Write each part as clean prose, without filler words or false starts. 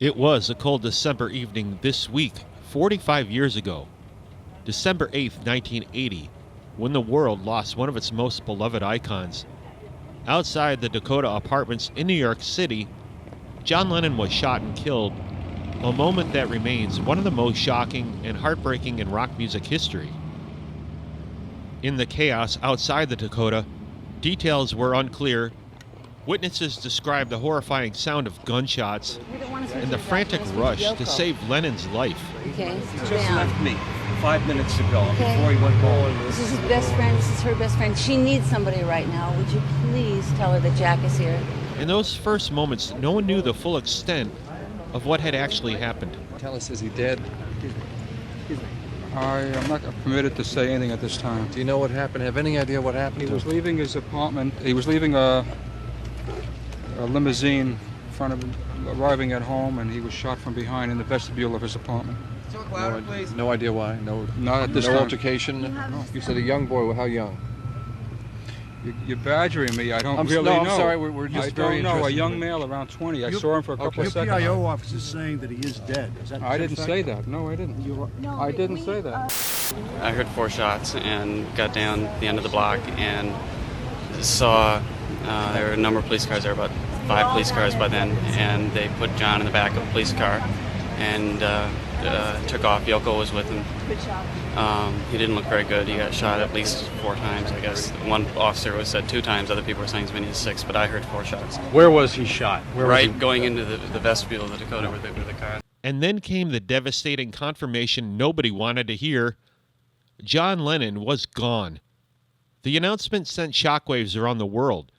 It was a cold December evening this week, 45 years ago, December 8th, 1980, when the world lost one of its most beloved icons. Outside the Dakota Apartments in New York City, John Lennon was shot and killed, a moment that remains one of the most shocking and heartbreaking in rock music history. In the chaos outside the Dakota, details were unclear. Witnesses described the horrifying sound of gunshots and the frantic rush to save Lennon's life. Okay. He just left me 5 minutes ago before he went home. This is his best friend. This is her best friend. She needs somebody right now. Would you please tell her that Jack is here? In those first moments, no one knew the full extent of what had actually happened. Tell us, is he dead? I am not permitted to say anything at this time. Do you know what happened? Have any idea what happened? He was leaving his apartment. He was leaving a limousine in front of him, arriving at home, and he was shot from behind in the vestibule of his apartment. No idea why? Not at this no time. altercation? No. You said a young boy. Well, how young? You're badgering me. I don't really no, know. I'm sorry. We're just I very don't know. A interested. young male around 20. I saw him for a couple of Your seconds. PIO officer is saying that he is dead. I didn't say that. No, I didn't. I didn't say that. I heard 4 shots and got down the end of the block and saw there were a number of police cars there, about 5 police cars by then, and they put John in the back of a police car and took off. Yoko was with him. He didn't look very good. He got shot at least 4 times, I guess. One officer said 2 times. Other people were saying as many as 6, but I heard 4 shots. Where was he shot? Going into the vestibule of the Dakota where the car. And then came the devastating confirmation nobody wanted to hear. John Lennon was gone. The announcement sent shockwaves around the world,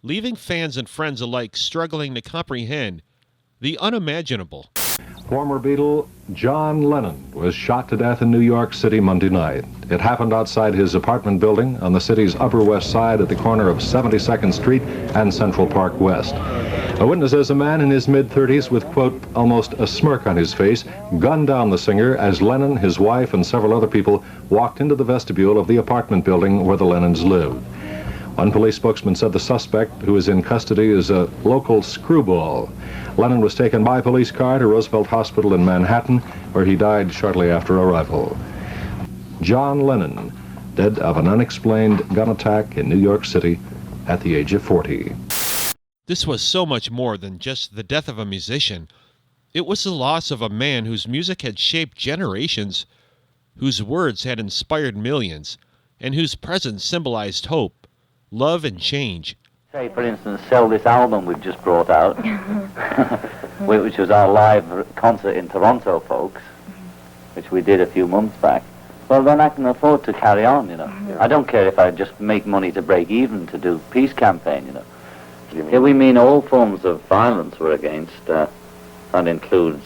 leaving fans and friends alike struggling to comprehend the unimaginable. Former Beatle John Lennon was shot to death in New York City Monday night. It happened outside his apartment building on the city's Upper West Side at the corner of 72nd Street and Central Park West. A witness says a man in his mid-30s with, quote, almost a smirk on his face, gunned down the singer as Lennon, his wife, and several other people walked into the vestibule of the apartment building where the Lennons lived. One police spokesman said the suspect, who is in custody, is a local screwball. Lennon was taken by police car to Roosevelt Hospital in Manhattan, where he died shortly after arrival. John Lennon, dead of an unexplained gun attack in New York City at the age of 40. This was so much more than just the death of a musician. It was the loss of a man whose music had shaped generations, whose words had inspired millions, and whose presence symbolized hope, love, and change. Say, for instance, sell this album we've just brought out, which was our live concert in Toronto, folks, which we did a few months back. Well, then I can afford to carry on, you know. I don't care if I just make money to break even to do peace campaign, you know. Here we mean all forms of violence we're against. That includes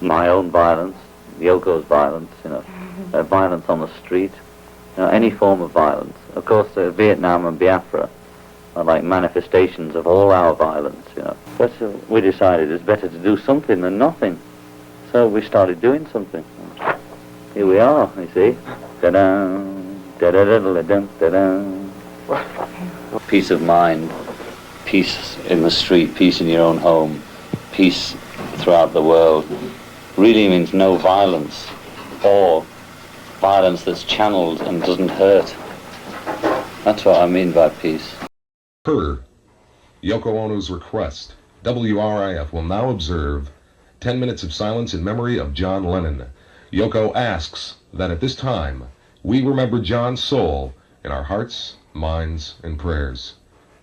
my own violence, Yoko's violence, you know, violence on the street, you know, any form of violence. Of course, Vietnam and Biafra are like manifestations of all our violence, you know. But we decided it's better to do something than nothing. So we started doing something. Here we are, you see. Da-da, da-da-da-da-da, da-da. Peace of mind, peace in the street, peace in your own home, peace throughout the world, really means no violence, or violence that's channeled and doesn't hurt. That's what I mean by peace. Per Yoko Ono's request, WRIF will now observe 10 minutes of silence in memory of John Lennon. Yoko asks that at this time we remember John's soul in our hearts, minds, and prayers.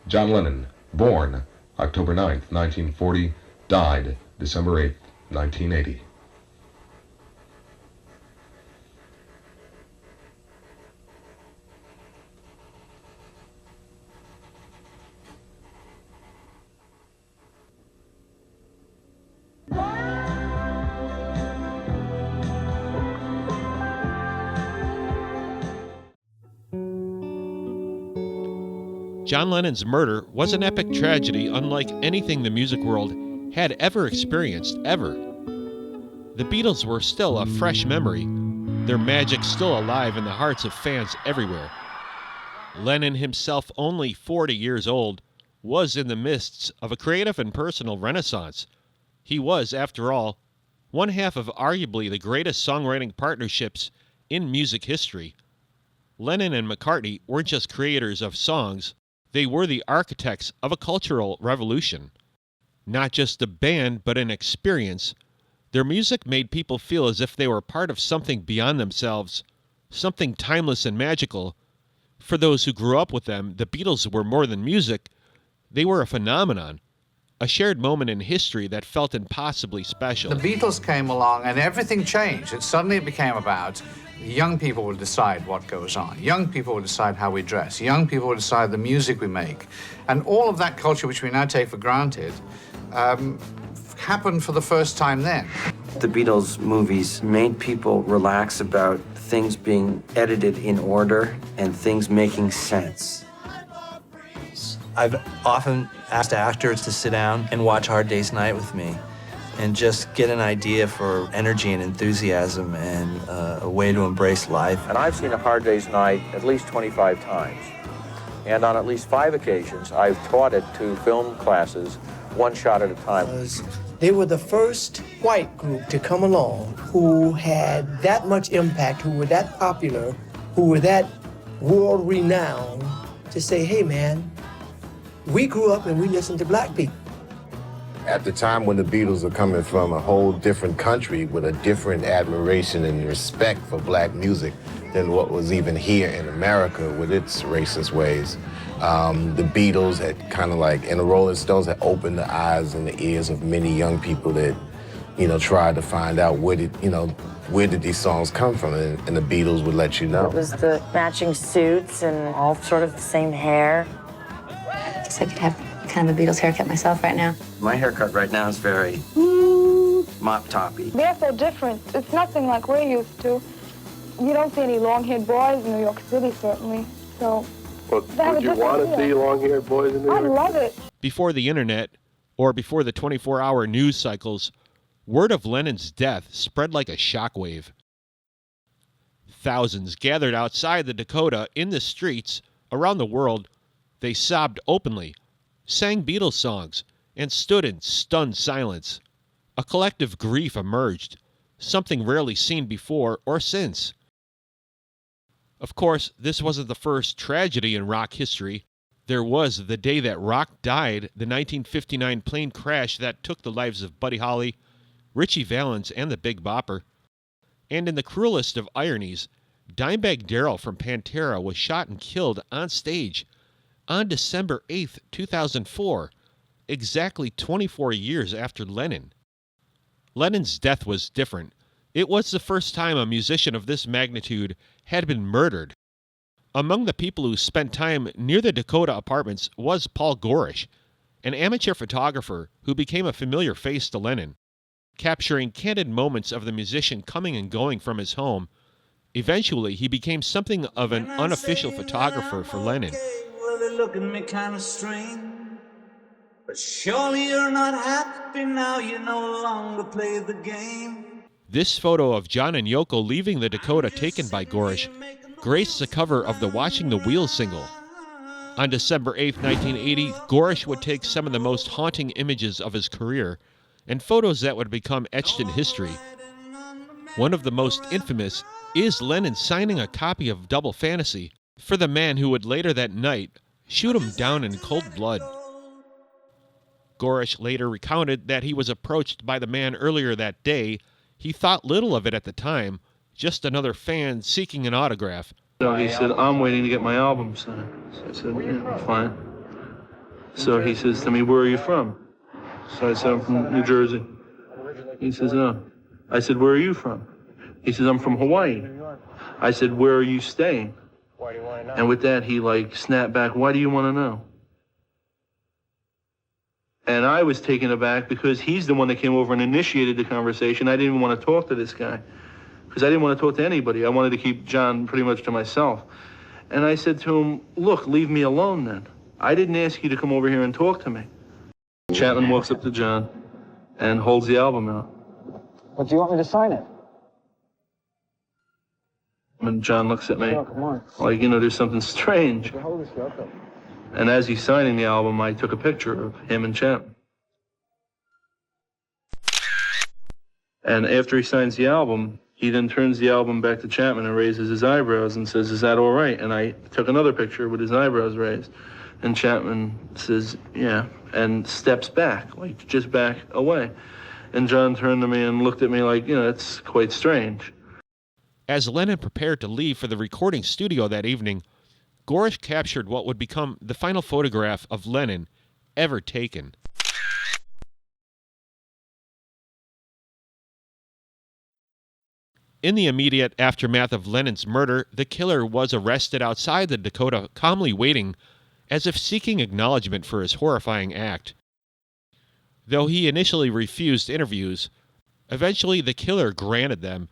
John Lennon, born October 9th, 1940, died December 8th, 1980. John Lennon's murder was an epic tragedy unlike anything the music world had ever experienced, ever. The Beatles were still a fresh memory, their magic still alive in the hearts of fans everywhere. Lennon, himself only 40 years old, was in the midst of a creative and personal renaissance, He was, after all, one half of arguably the greatest songwriting partnerships in music history. Lennon and McCartney weren't just creators of songs, they were the architects of a cultural revolution. Not just a band, but an experience. Their music made people feel as if they were part of something beyond themselves, something timeless and magical. For those who grew up with them, the Beatles were more than music. They were a phenomenon, a shared moment in history that felt impossibly special. The Beatles came along and everything changed. It suddenly became about young people will decide what goes on. Young people will decide how we dress. Young people will decide the music we make. And all of that culture, which we now take for granted, happened for the first time then. The Beatles movies made people relax about things being edited in order and things making sense. I've often asked actors to sit down and watch Hard Day's Night with me and just get an idea for energy and enthusiasm and a way to embrace life. And I've seen A Hard Day's Night at least 25 times. And on at least 5 occasions, I've taught it to film classes, one shot at a time. They were the first white group to come along who had that much impact, who were that popular, who were that world-renowned, to say, hey, man, we grew up and we listened to black people. At the time when the Beatles are coming from a whole different country with a different admiration and respect for black music than what was even here in America with its racist ways. The Beatles had kind of like, and the Rolling Stones had opened the eyes and the ears of many young people that, tried to find out where did these songs come from, and the Beatles would let you know. It was the matching suits and all sort of the same hair. I guess I could have kind of a Beatles haircut myself right now. My haircut right now is very mop-toppy. They're so different. It's nothing like we're used to. You don't see any long-haired boys in New York City, certainly. So, well, would you want to see long-haired boys in New York? I'd love it. Before the internet, or before the 24-hour news cycles, word of Lennon's death spread like a shockwave. Thousands gathered outside the Dakota in the streets around the world. They sobbed openly, sang Beatles songs, and stood in stunned silence. A collective grief emerged, something rarely seen before or since. Of course, this wasn't the first tragedy in rock history. There was the day that rock died, the 1959 plane crash that took the lives of Buddy Holly, Ritchie Valens, and the Big Bopper. And in the cruelest of ironies, Dimebag Darrell from Pantera was shot and killed on stage on December 8th, 2004, exactly 24 years after Lennon. Lennon's death was different. It was the first time a musician of this magnitude had been murdered. Among the people who spent time near the Dakota apartments was Paul Gorish, an amateur photographer who became a familiar face to Lennon, capturing candid moments of the musician coming and going from his home. Eventually, he became something of an unofficial photographer for Lennon. Well, they look at me kind of strange, but surely you're not happy now. You no longer play the game. This photo of John and Yoko leaving the Dakota, taken by Gorish, graced the cover of the Watching the Wheels single. On December 8, 1980, Gorish would take some of the most haunting images of his career and photos that would become etched in history. One of the most infamous is Lennon signing a copy of Double Fantasy for the man who would later that night shoot him down in cold blood. Gorish later recounted that he was approached by the man earlier that day. He thought little of it at the time, just another fan seeking an autograph. So he said, I'm waiting to get my album signed. So I said, yeah, fine. So he says to me, where are you from? So I said, I'm from New Jersey. He says, no. I said, where are you from? He says, I'm from Hawaii. I said, where are you staying? And with that, he snapped back, why do you want to know? And I was taken aback because he's the one that came over and initiated the conversation. I didn't even want to talk to this guy because I didn't want to talk to anybody. I wanted to keep John pretty much to myself. And I said to him, look, leave me alone then. I didn't ask you to come over here and talk to me. Chapman walks up to John and holds the album out. But do you want me to sign it? And John looks at me like, there's something strange. And as he's signing the album, I took a picture of him and Chapman. And after he signs the album, he then turns the album back to Chapman and raises his eyebrows and says, "Is that all right?" And I took another picture with his eyebrows raised. And Chapman says, "Yeah," and steps back, like just back away. And John turned to me and looked at me like, it's quite strange. As Lennon prepared to leave for the recording studio that evening, Gorish captured what would become the final photograph of Lennon ever taken. In the immediate aftermath of Lennon's murder, the killer was arrested outside the Dakota, calmly waiting as if seeking acknowledgement for his horrifying act. Though he initially refused interviews, eventually the killer granted them,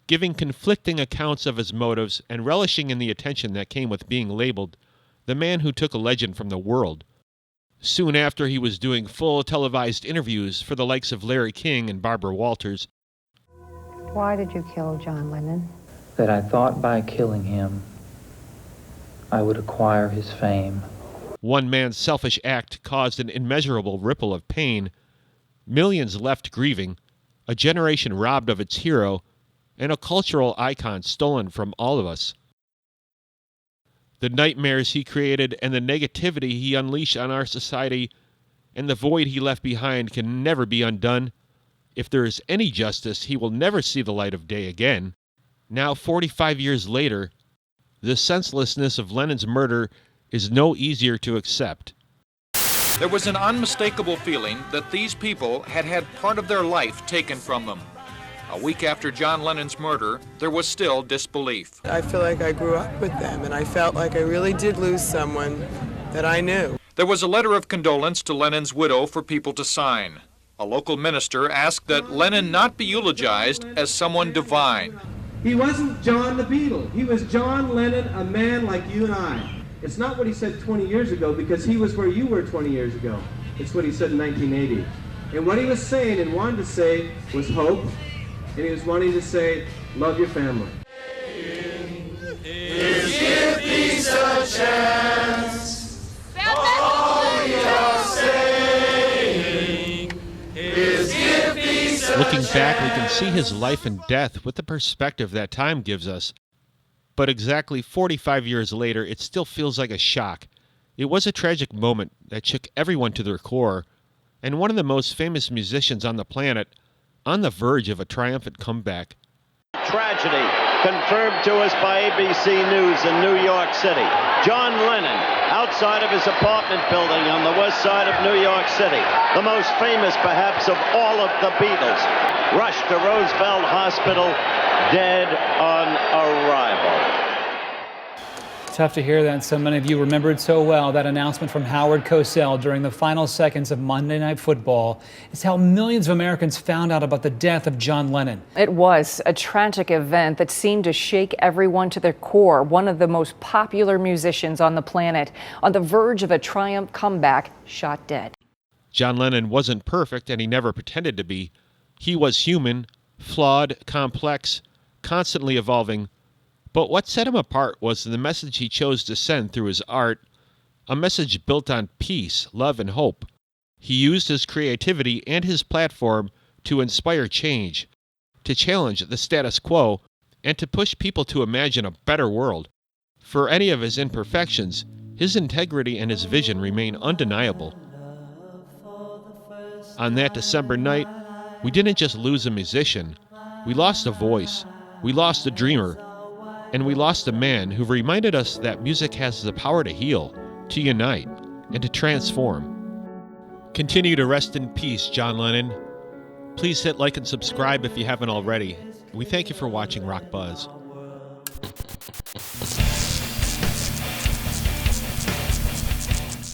giving conflicting accounts of his motives and relishing in the attention that came with being labeled the man who took a legend from the world. Soon after, he was doing full televised interviews for the likes of Larry King and Barbara Walters. Why did you kill John Lennon? That I thought by killing him, I would acquire his fame. One man's selfish act caused an immeasurable ripple of pain. Millions left grieving, a generation robbed of its hero, and a cultural icon stolen from all of us. The nightmares he created and the negativity he unleashed on our society and the void he left behind can never be undone. If there is any justice, he will never see the light of day again. Now, 45 years later, the senselessness of Lennon's murder is no easier to accept. There was an unmistakable feeling that these people had had part of their life taken from them. A week after John Lennon's murder, there was still disbelief. I feel like I grew up with them, and I felt like I really did lose someone that I knew. There was a letter of condolence to Lennon's widow for people to sign. A local minister asked that Lennon not be eulogized as someone divine. He wasn't John the Beatle. He was John Lennon, a man like you and I. It's not what he said 20 years ago, because he was where you were 20 years ago. It's what he said in 1980. And what he was saying and wanted to say was hope, and he was wanting to say, love your family. Give peace a chance. All you're saying is give peace a Looking back, we can see his life and death with the perspective that time gives us. But exactly 45 years later, it still feels like a shock. It was a tragic moment that shook everyone to their core, and one of the most famous musicians on the planet on the verge of a triumphant comeback. Tragedy confirmed to us by ABC News in New York City. John Lennon, outside of his apartment building on the west side of New York City, the most famous perhaps of all of the Beatles, rushed to Roosevelt Hospital, dead on arrival. Tough to hear that so many of you remembered so well that announcement from Howard Cosell during the final seconds of Monday Night Football. It's how millions of Americans found out about the death of John Lennon. It was a tragic event that seemed to shake everyone to their core. One of the most popular musicians on the planet, on the verge of a triumph comeback, shot dead. John Lennon wasn't perfect, and he never pretended to be. He was human, flawed, complex, constantly evolving. But what set him apart was the message he chose to send through his art, a message built on peace, love, and hope. He used his creativity and his platform to inspire change, to challenge the status quo, and to push people to imagine a better world. For any of his imperfections, his integrity and his vision remain undeniable. On that December night, we didn't just lose a musician, we lost a voice, we lost a dreamer, and we lost a man who reminded us that music has the power to heal, to unite, and to transform. Continue to rest in peace, John Lennon. Please hit like and subscribe if you haven't already. We thank you for watching Rock Buzz.